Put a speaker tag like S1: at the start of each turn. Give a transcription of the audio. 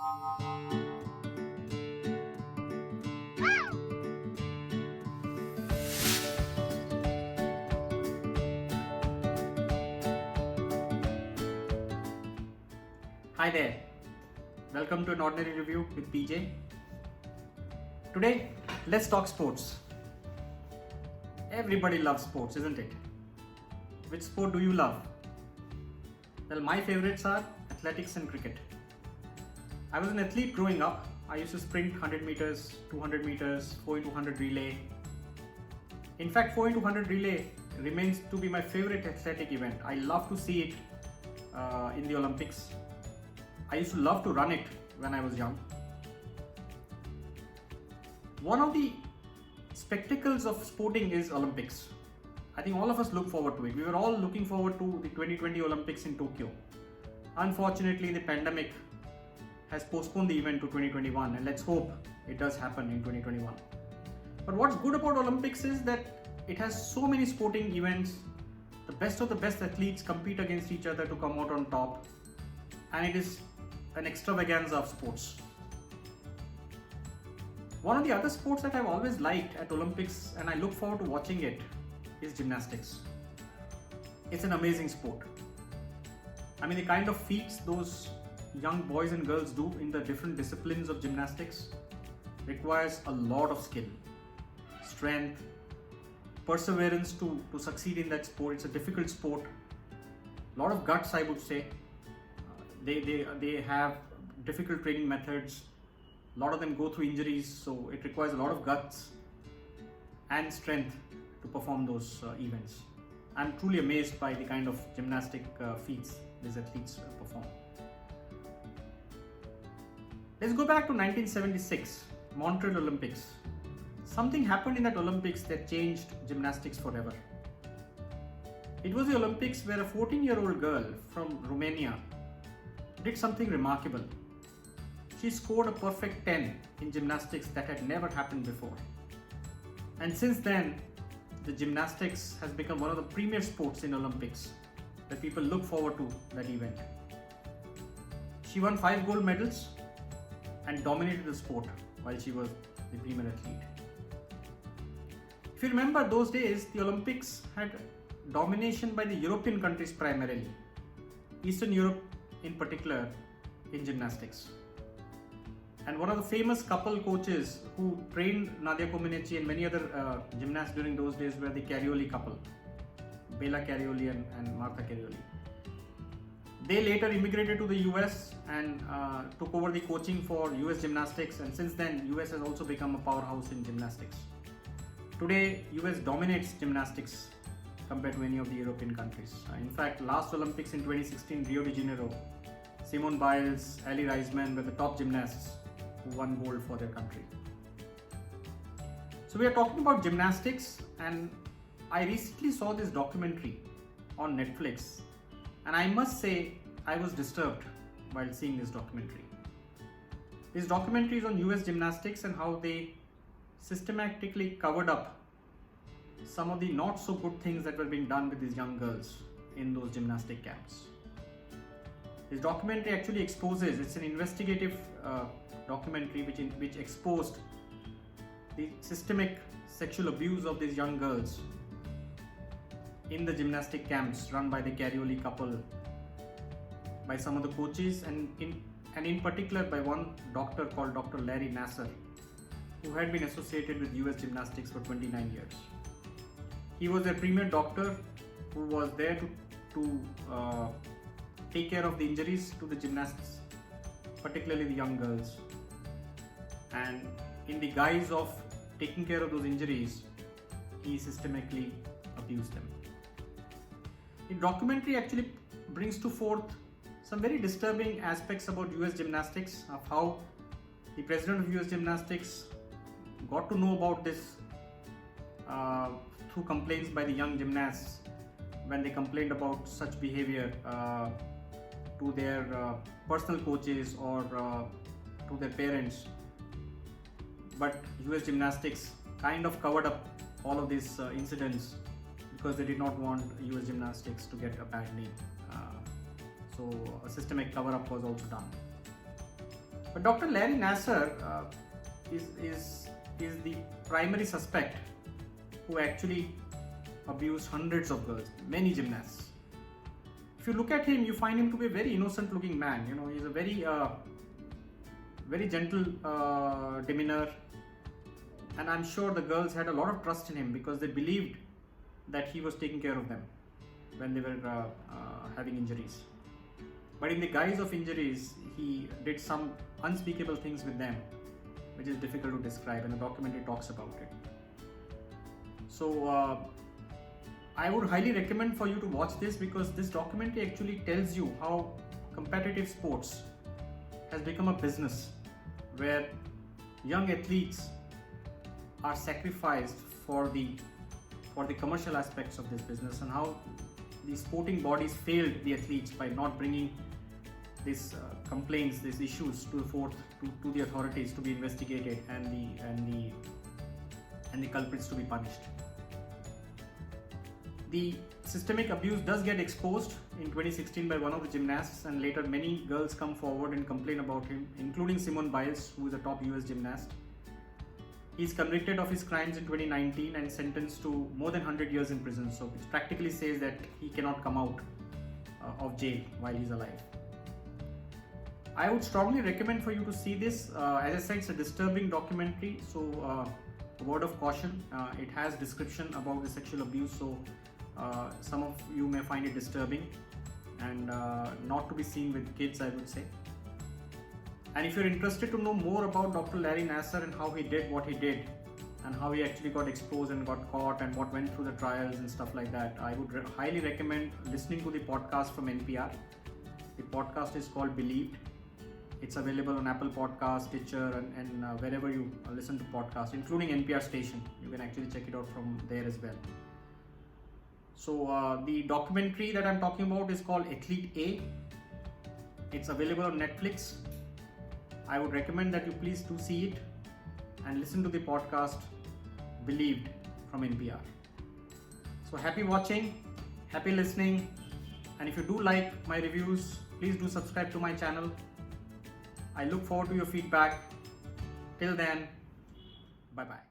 S1: Hi there, welcome to an ordinary review with PJ. Today, let's talk sports. Everybody loves sports, isn't it? Which sport do you love? Well, my favorites are athletics and cricket. I was an athlete growing up. I used to sprint 100 meters, 200 meters, 4 into 100 relay. In fact, 4 into 100 relay remains to be my favorite athletic event. I love to see it in the Olympics. I used to love to run it when I was young. One of the spectacles of sporting is Olympics. I think all of us look forward to it. We were all looking forward to the 2020 Olympics in Tokyo. Unfortunately, the pandemic has postponed the event to 2021, and let's hope it does happen in 2021. But what's good about Olympics is that it has so many sporting events. The best of the best athletes compete against each other to come out on top, and it is an extravaganza of sports. One of the other sports that I've always liked at Olympics, and I look forward to watching it, is gymnastics. It's an amazing sport. I mean, the kind of feats those young boys and girls do in the different disciplines of gymnastics requires a lot of skill, strength, perseverance to succeed in that sport. It's a difficult sport. A lot of guts, I would say. They have difficult training methods. A lot of them go through injuries, so it requires a lot of guts and strength to perform those events. I'm truly amazed by the kind of gymnastic feats these athletes perform. Let's go back to 1976, Montreal Olympics. Something happened in that Olympics that changed gymnastics forever. It was the Olympics where a 14-year-old girl from Romania did something remarkable. She scored a perfect 10 in gymnastics that had never happened before. And since then, the gymnastics has become one of the premier sports in Olympics that people look forward to that event. She won 5 gold medals and dominated the sport while she was the premier athlete. If you remember those days, the Olympics had domination by the European countries primarily, Eastern Europe in particular, in gymnastics. And one of the famous couple coaches who trained Nadia Comaneci and many other gymnasts during those days were the Carioli couple, Bela Carioli and Martha Carioli. They later immigrated to the US and took over the coaching for US gymnastics, and since then US has also become a powerhouse in gymnastics. Today, US dominates gymnastics compared to any of the European countries. In fact, last Olympics in 2016 Rio de Janeiro, Simone Biles, Ali Reisman were the top gymnasts who won gold for their country. So we are talking about gymnastics, and I recently saw this documentary on Netflix, and I must say I was disturbed while seeing this documentary. This documentary is on US gymnastics and how they systematically covered up some of the not so good things that were being done with these young girls in those gymnastic camps. This documentary actually exposes, it's an investigative documentary which exposed the systemic sexual abuse of these young girls in the gymnastic camps run by the Carioli couple, by some of the coaches, and in particular by one doctor called Dr. Larry Nassar, who had been associated with US gymnastics for 29 years. He was a premier doctor who was there to take care of the injuries to the gymnasts, particularly the young girls. And in the guise of taking care of those injuries, he systematically abused them. The documentary actually brings to forth some very disturbing aspects about US gymnastics, of how the president of US gymnastics got to know about this through complaints by the young gymnasts when they complained about such behavior to their personal coaches or to their parents. But US gymnastics kind of covered up all of these incidents because they did not want US gymnastics to get a bad name. So a systemic cover-up was also done. But Dr. Larry Nassar is the primary suspect who actually abused hundreds of girls, many gymnasts. If you look at him, you find him to be a very innocent looking man. You know, he's a very gentle demeanor, and I'm sure the girls had a lot of trust in him because they believed that he was taking care of them when they were having injuries. But in the guise of injuries, he did some unspeakable things with them, which is difficult to describe, and the documentary talks about it. So I would highly recommend for you to watch this, because this documentary actually tells you how competitive sports has become a business where young athletes are sacrificed for the commercial aspects of this business, and how the sporting bodies failed the athletes by not bringing these complaints, these issues to the authorities to be investigated, and the culprits to be punished. The systemic abuse does get exposed in 2016 by one of the gymnasts, and later many girls come forward and complain about him, including Simone Biles, who is a top US gymnast. He's convicted of his crimes in 2019 and sentenced to more than 100 years in prison, so which practically says that he cannot come out of jail while he's alive. I would strongly recommend for you to see this. As I said, it's a disturbing documentary, so a word of caution, it has description about the sexual abuse, so some of you may find it disturbing and not to be seen with kids, I would say. And if you're interested to know more about Dr. Larry Nassar and how he did what he did, and how he actually got exposed and got caught, and what went through the trials and stuff like that, I would highly recommend listening to the podcast from NPR. The podcast is called Believed. It's available on Apple Podcasts, Stitcher, and wherever you listen to podcasts, including NPR station. You can actually check it out from there as well. So the documentary that I'm talking about is called Athlete A. It's available on Netflix. I would recommend that you please do see it and listen to the podcast Believed from NPR. So happy watching, happy listening, and if you do like my reviews, please do subscribe to my channel. I look forward to your feedback. Till then, bye-bye.